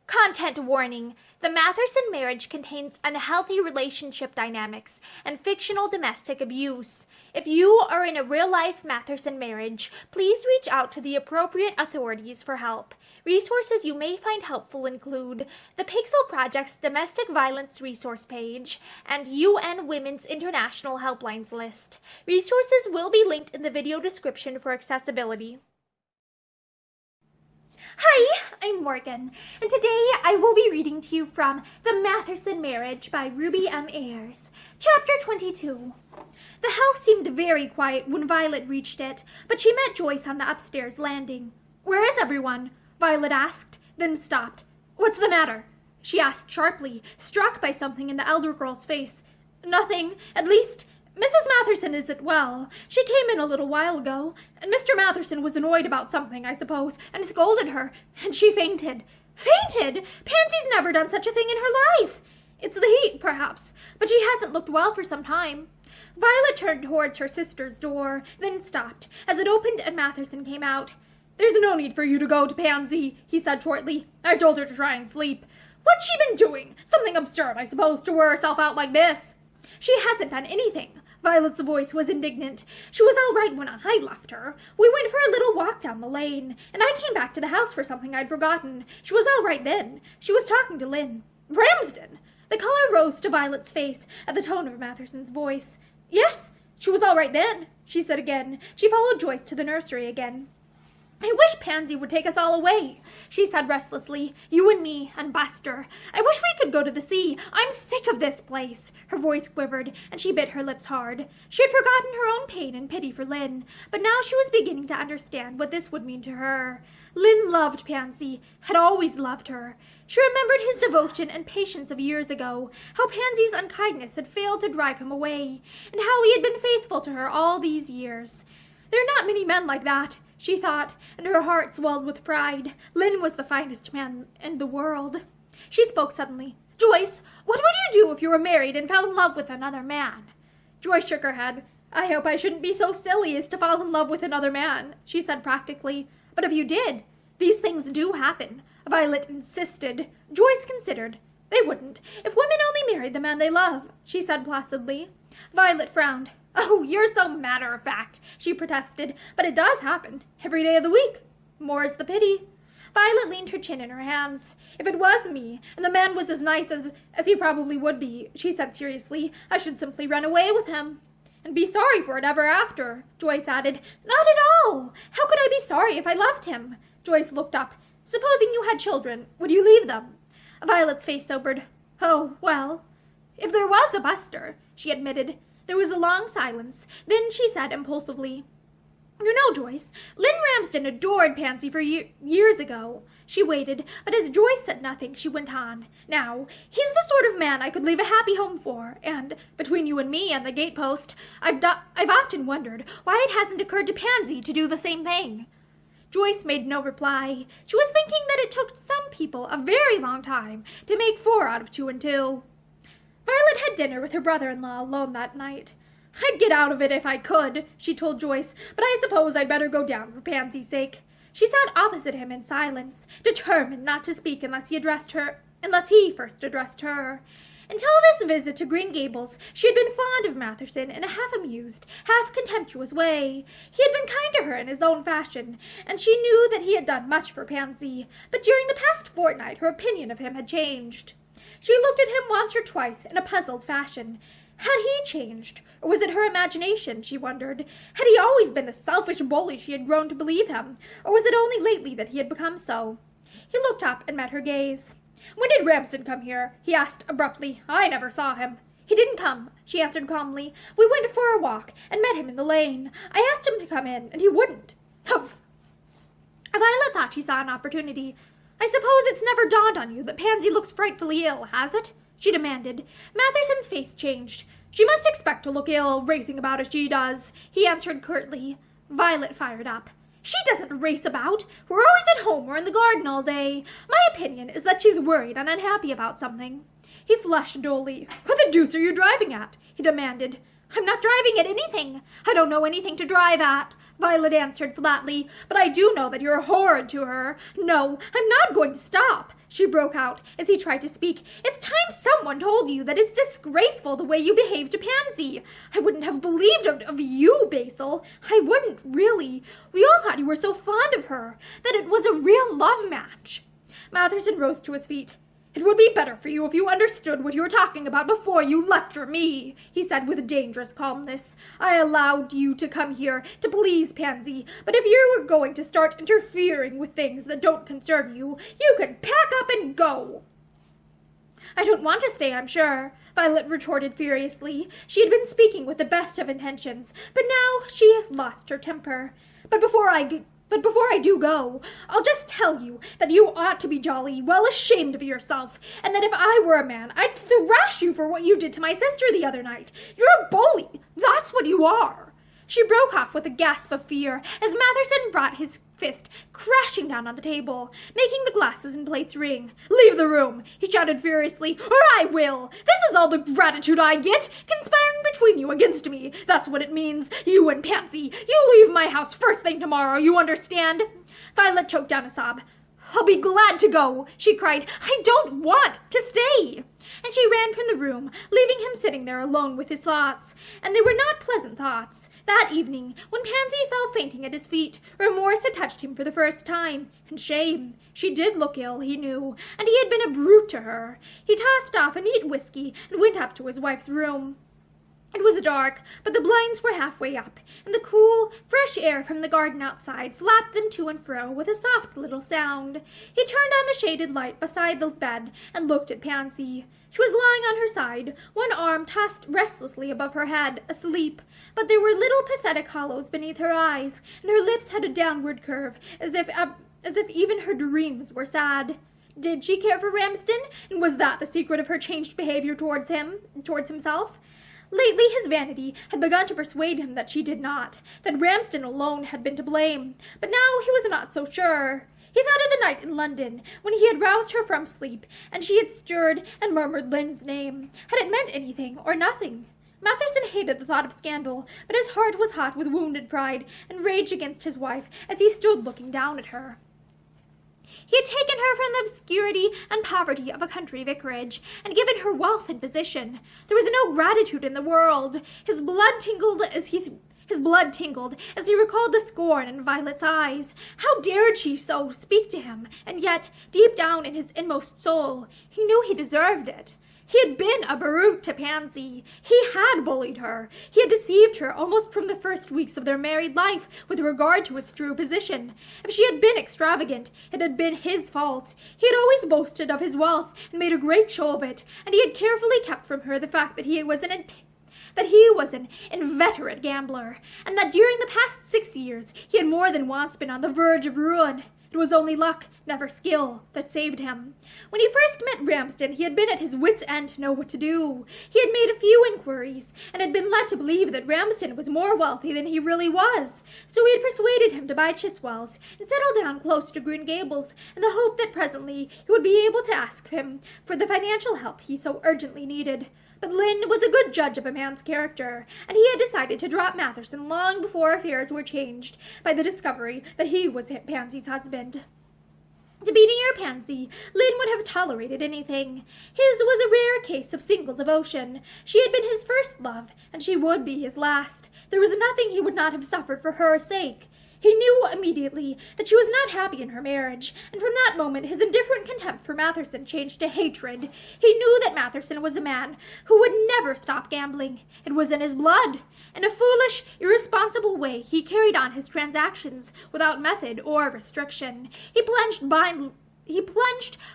Content warning. The Matherson Marriage contains unhealthy relationship dynamics and fictional domestic abuse. If you are in a real-life Matherson marriage, please reach out to the appropriate authorities for help. Resources you may find helpful include the Pixel Project's Domestic Violence Resource page and UN Women's International Helplines list. Resources will be linked in the video description for accessibility. Hi, I'm Morgan, and today I will be reading to you from The Matherson Marriage by Ruby M. Ayres, Chapter 22. The house seemed very quiet when Violet reached it, but she met Joyce on the upstairs landing. "Where is everyone?" Violet asked, then stopped. "What's the matter?" she asked sharply, struck by something in the elder girl's face. "Nothing, at least, Mrs. Matherson isn't well. She came in a little while ago, and Mr. Matherson was annoyed about something, I suppose, and scolded her, and she fainted." "Fainted? Pansy's never done such a thing in her life." "It's the heat, perhaps, but she hasn't looked well for some time." Violet turned towards her sister's door, then stopped, as it opened and Matherson came out. "There's no need for you to go to Pansy," he said shortly. "I told her to try and sleep." "What's she been doing? Something absurd, I suppose, to wear herself out like this." "She hasn't done anything." Violet's voice was indignant. "She was all right when I left her. We went for a little walk down the lane, and I came back to the house for something I'd forgotten. She was all right then. She was talking to Lynn." "Ramsden!" The color rose to Violet's face at the tone of Matherson's voice. "Yes, she was all right then," she said again. She followed Joyce to the nursery again. "I wish Pansy would take us all away," she said restlessly. "You and me and Buster. I wish we could go to the sea. I'm sick of this place." Her voice quivered, and she bit her lips hard. She had forgotten her own pain and pity for Lynn, but now she was beginning to understand what this would mean to her. Lynn loved Pansy, had always loved her. She remembered his devotion and patience of years ago, how Pansy's unkindness had failed to drive him away, and how he had been faithful to her all these years. There are not many men like that, she thought, and her heart swelled with pride. Lynn was the finest man in the world. She spoke suddenly. "Joyce, what would you do if you were married and fell in love with another man?" Joyce shook her head. "I hope I shouldn't be so silly as to fall in love with another man," she said practically. "But if you did, these things do happen." Violet insisted. Joyce considered. "They wouldn't, if women only married the man they love," she said placidly. Violet frowned. "Oh, you're so matter-of-fact," she protested. "But it does happen, every day of the week. More's the pity." Violet leaned her chin in her hands. "If it was me, and the man was as nice as he probably would be," she said seriously, "I should simply run away with him." "And be sorry for it ever after," Joyce added. "Not at all. How could I be sorry if I loved him?" Joyce looked up. "Supposing you had children, would you leave them?" Violet's face sobered. "Oh, well, if there was a Buster," she admitted. There was a long silence. Then she said impulsively, "You know, Joyce, Lynn Ramsden adored Pansy for years ago." She waited, but as Joyce said nothing, she went on. "Now, he's the sort of man I could leave a happy home for, and, between you and me and the gatepost, I've often wondered why it hasn't occurred to Pansy to do the same thing." Joyce made no reply. She was thinking that it took some people a very long time to make 4 out of 2 and 2. Violet had dinner with her brother-in-law alone that night. "I'd get out of it if I could," she told Joyce, "but I suppose I'd better go down for Pansy's sake." She sat opposite him in silence, determined not to speak unless he first addressed her. Until this visit to Green Gables, she had been fond of Matherson in a half-amused, half-contemptuous way. He had been kind to her in his own fashion, and she knew that he had done much for Pansy, but during the past fortnight her opinion of him had changed. She looked at him once or twice in a puzzled fashion. Had he changed, or was it her imagination, she wondered? Had he always been the selfish bully she had grown to believe him, or was it only lately that he had become so? He looked up and met her gaze. "When did Ramsden come here?" he asked abruptly. "I never saw him." "He didn't come," she answered calmly. "We went for a walk and met him in the lane. I asked him to come in, and he wouldn't." Humph! Violet thought she saw an opportunity. "I suppose it's never dawned on you that Pansy looks frightfully ill, has it?" she demanded. Matherson's face changed. "She must expect to look ill, racing about as she does," he answered curtly. Violet fired up. "She doesn't race about. We're always at home or in the garden all day. My opinion is that she's worried and unhappy about something." He flushed dully. "What the deuce are you driving at?" he demanded. "I'm not driving at anything. I don't know anything to drive at," Violet answered flatly, "but I do know that you're horrid to her. No, I'm not going to stop," she broke out as he tried to speak. "It's time someone told you that it's disgraceful the way you behave to Pansy. I wouldn't have believed of you, Basil. I wouldn't, really. We all thought you were so fond of her, that it was a real love match." Matherson rose to his feet. "It would be better for you if you understood what you were talking about before you lecture me," he said with dangerous calmness. "I allowed you to come here to please Pansy, but if you were going to start interfering with things that don't concern you, you could pack up and go." "I don't want to stay, I'm sure," Violet retorted furiously. She had been speaking with the best of intentions, but now she had lost her temper. But before I do go, I'll just tell you that you ought to be jolly well ashamed of yourself, and that if I were a man, I'd thrash you for what you did to my sister the other night. You're a bully, that's what you are." She broke off with a gasp of fear as Matherson brought his fist crashing down on the table, making the glasses and plates ring. "Leave the room," he shouted furiously, "or I will. This is all the gratitude I get, conspiring between you against me. That's what it means. You and Pansy, you leave my house first thing tomorrow, you understand?" Violet choked down a sob. "I'll be glad to go," she cried. "I don't want to stay." And she ran from the room, leaving him sitting there alone with his thoughts. And they were not pleasant thoughts. That evening, when Pansy fell fainting at his feet, remorse had touched him for the first time, and shame. She did look ill, he knew, and he had been a brute to her. He tossed off a neat whiskey and went up to his wife's room. It was dark, but the blinds were halfway up, and the cool, fresh air from the garden outside flapped them to and fro with a soft little sound. He turned on the shaded light beside the bed and looked at Pansy. She was lying on her side, one arm tossed restlessly above her head, asleep, but there were little pathetic hollows beneath her eyes, and her lips had a downward curve, as if even her dreams were sad. Did she care for Ramsden, and was that the secret of her changed behavior towards himself? Lately his vanity had begun to persuade him that she did not, that Ramsden alone had been to blame, but now he was not so sure. He thought of the night in London, when he had roused her from sleep, and she had stirred and murmured Lynn's name. Had it meant anything or nothing? Matherson hated the thought of scandal, but his heart was hot with wounded pride and rage against his wife as he stood looking down at her. He had taken her from the obscurity and poverty of a country vicarage, and given her wealth and position. There was no gratitude in the world. His blood tingled as he recalled the scorn in Violet's eyes. How dared she so speak to him? And yet, deep down in his inmost soul, he knew he deserved it. He had been a brute to Pansy. He had bullied her. He had deceived her almost from the first weeks of their married life with regard to its true position. If she had been extravagant, it had been his fault. He had always boasted of his wealth and made a great show of it, and he had carefully kept from her the fact that he was an inveterate gambler, and that during the past 6 years he had more than once been on the verge of ruin. It was only luck, never skill, that saved him. When he first met Ramsden, he had been at his wits' end to know what to do. He had made a few inquiries, and had been led to believe that Ramsden was more wealthy than he really was. So he had persuaded him to buy Chiswell's and settle down close to Green Gables, in the hope that presently he would be able to ask him for the financial help he so urgently needed. But Lynn was a good judge of a man's character, and he had decided to drop Matherson long before affairs were changed by the discovery that he was Pansy's husband. To be near Pansy, Lynn would have tolerated anything. His was a rare case of single devotion. She had been his first love, and she would be his last. There was nothing he would not have suffered for her sake. He knew immediately that she was not happy in her marriage, and from that moment his indifferent contempt for Matherson changed to hatred. He knew that Matherson was a man who would never stop gambling. It was in his blood. In a foolish, irresponsible way, he carried on his transactions without method or restriction. He plunged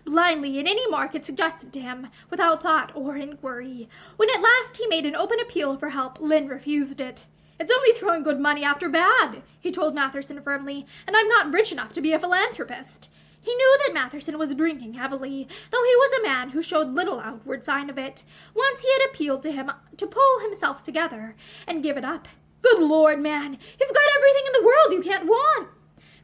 blindly in any market suggested to him, without thought or inquiry. When at last he made an open appeal for help, Lynn refused it. "It's only throwing good money after bad," he told Matherson firmly, "and I'm not rich enough to be a philanthropist." He knew that Matherson was drinking heavily, though he was a man who showed little outward sign of it. Once he had appealed to him to pull himself together and give it up. "Good Lord, man, you've got everything in the world you can't want."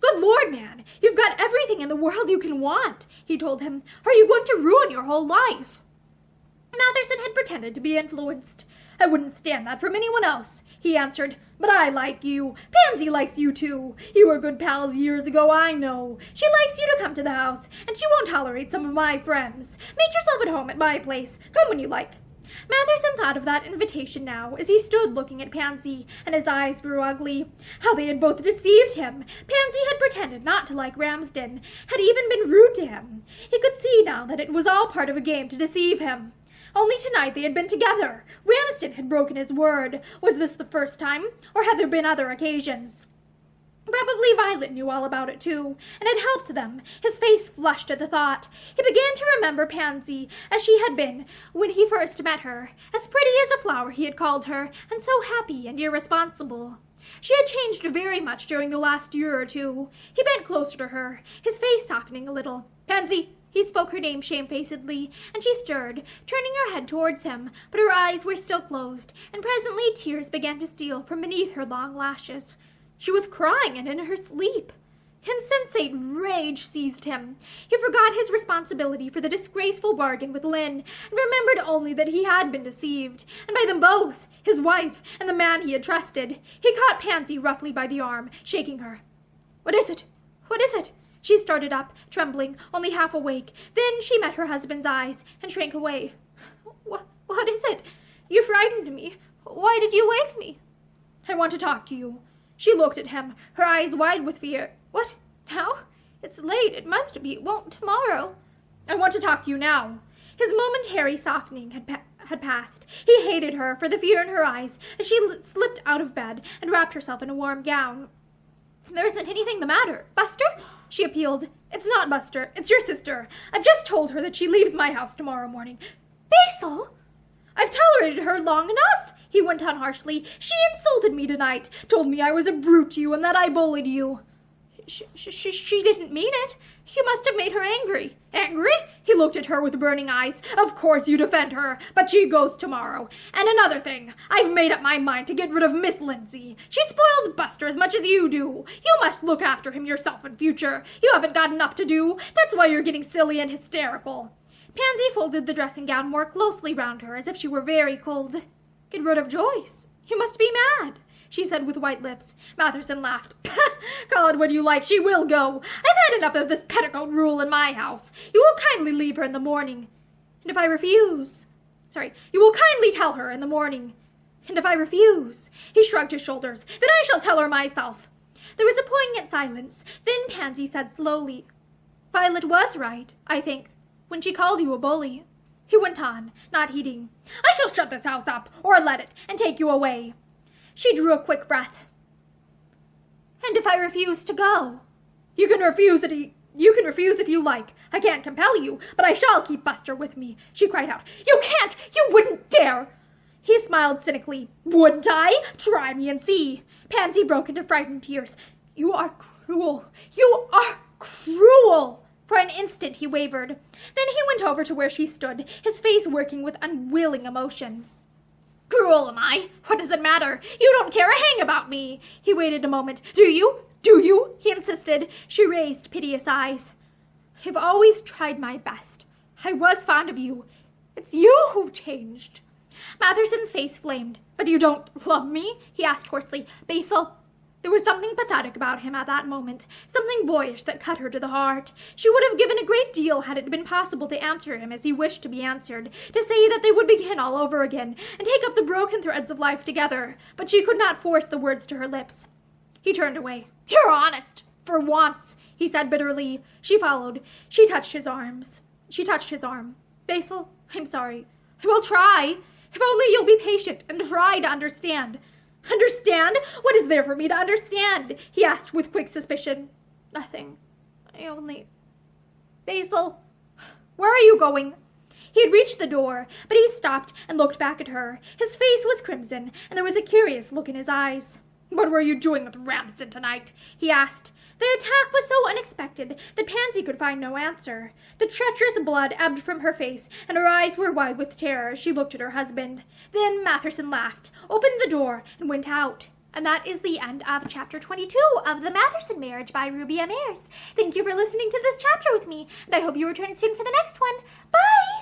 "Good Lord, man, you've got everything in the world you can want," he told him. "Are you going to ruin your whole life?" Matherson had pretended to be influenced. "I wouldn't stand that from anyone else," he answered. "But I like you. Pansy likes you too. You were good pals years ago, I know. She likes you to come to the house, and she won't tolerate some of my friends. Make yourself at home at my place. Come when you like." Matherson thought of that invitation now as he stood looking at Pansy, and his eyes grew ugly. How they had both deceived him. Pansy had pretended not to like Ramsden, had even been rude to him. He could see now that it was all part of a game to deceive him. Only tonight they had been together. Ramsden had broken his word. Was this the first time, or had there been other occasions? Probably Violet knew all about it too, and had helped them. His face flushed at the thought. He began to remember Pansy as she had been when he first met her, as pretty as a flower he had called her, and so happy and irresponsible. She had changed very much during the last year or two. He bent closer to her, his face softening a little. "Pansy!" He spoke her name shamefacedly, and she stirred, turning her head towards him, but her eyes were still closed, and presently tears began to steal from beneath her long lashes. She was crying, and in her sleep. Insensate rage seized him. He forgot his responsibility for the disgraceful bargain with Lynn, and remembered only that he had been deceived, and by them both, his wife and the man he had trusted. He caught Pansy roughly by the arm, shaking her. "What is it? What is it?" She started up, trembling, only half awake. Then she met her husband's eyes, and shrank away. What is it? You frightened me. Why did you wake me?" "I want to talk to you." She looked at him, her eyes wide with fear. "What? Now? It's late. It must be. Won't tomorrow?" "I want to talk to you now." His momentary softening had passed. He hated her for the fear in her eyes as she slipped out of bed and wrapped herself in a warm gown. "There isn't anything the matter. Buster?" she appealed. "It's not Buster. It's your sister. I've just told her that she leaves my house tomorrow morning." "Basil!" "I've tolerated her long enough," he went on harshly. "She insulted me tonight, told me I was a brute to you and that I bullied you." She didn't mean it. You must have made her angry." "Angry?" He looked at her with burning eyes. "Of course you defend her, but she goes tomorrow. And another thing, I've made up my mind to get rid of Miss Lindsay. She spoils Buster as much as you do. You must look after him yourself in future. You haven't got enough to do. That's why you're getting silly and hysterical." Pansy folded the dressing gown more closely round her, as if she were very cold. "Get rid of Joyce? You must be mad," she said with white lips. Matherson laughed. "Call it what you like. She will go. I've had enough of this petticoat rule in my house. You will kindly leave her in the morning. And if I refuse... you will kindly tell her in the morning. And if I refuse..." He shrugged his shoulders. "Then I shall tell her myself." There was a poignant silence. Then Pansy said slowly, "Violet was right, I think, when she called you a bully." He went on, not heeding. "I shall shut this house up, or let it, and take you away." She drew a quick breath. "And if I refuse to go?" You can refuse if you like. I can't compel you, but I shall keep Buster with me," she cried out. "You can't! You wouldn't dare!" He smiled cynically. "Wouldn't I? Try me and see." Pansy broke into frightened tears. "You are cruel. You are cruel." For an instant he wavered. Then he went over to where she stood, his face working with unwilling emotion. "Cruel, am I? What does it matter? You don't care a hang about me." He waited a moment. "Do you? Do you?" he insisted. She raised piteous eyes. "I've always tried my best. I was fond of you. It's you who've changed." Matherson's face flamed. "But you don't love me?" he asked hoarsely. "Basil..." There was something pathetic about him at that moment, something boyish that cut her to the heart. She would have given a great deal had it been possible to answer him as he wished to be answered, to say that they would begin all over again, and take up the broken threads of life together, but she could not force the words to her lips. He turned away. "You're honest, for once," he said bitterly. She followed. She touched his arm. "Basil, I'm sorry. I will try. If only you'll be patient and try to understand." "Understand? What is there for me to understand?" he asked with quick suspicion. "Nothing. I only... Basil, where are you going?" He had reached the door, but he stopped and looked back at her. His face was crimson, and there was a curious look in his eyes. "What were you doing with Ramsden tonight?" he asked. The attack was so unexpected that Pansy could find no answer. The treacherous blood ebbed from her face, and her eyes were wide with terror as she looked at her husband. Then Matherson laughed, opened the door, and went out. And that is the end of Chapter 22 of The Matherson Marriage by Ruby M. Ayres. Thank you for listening to this chapter with me, and I hope you return soon for the next one. Bye!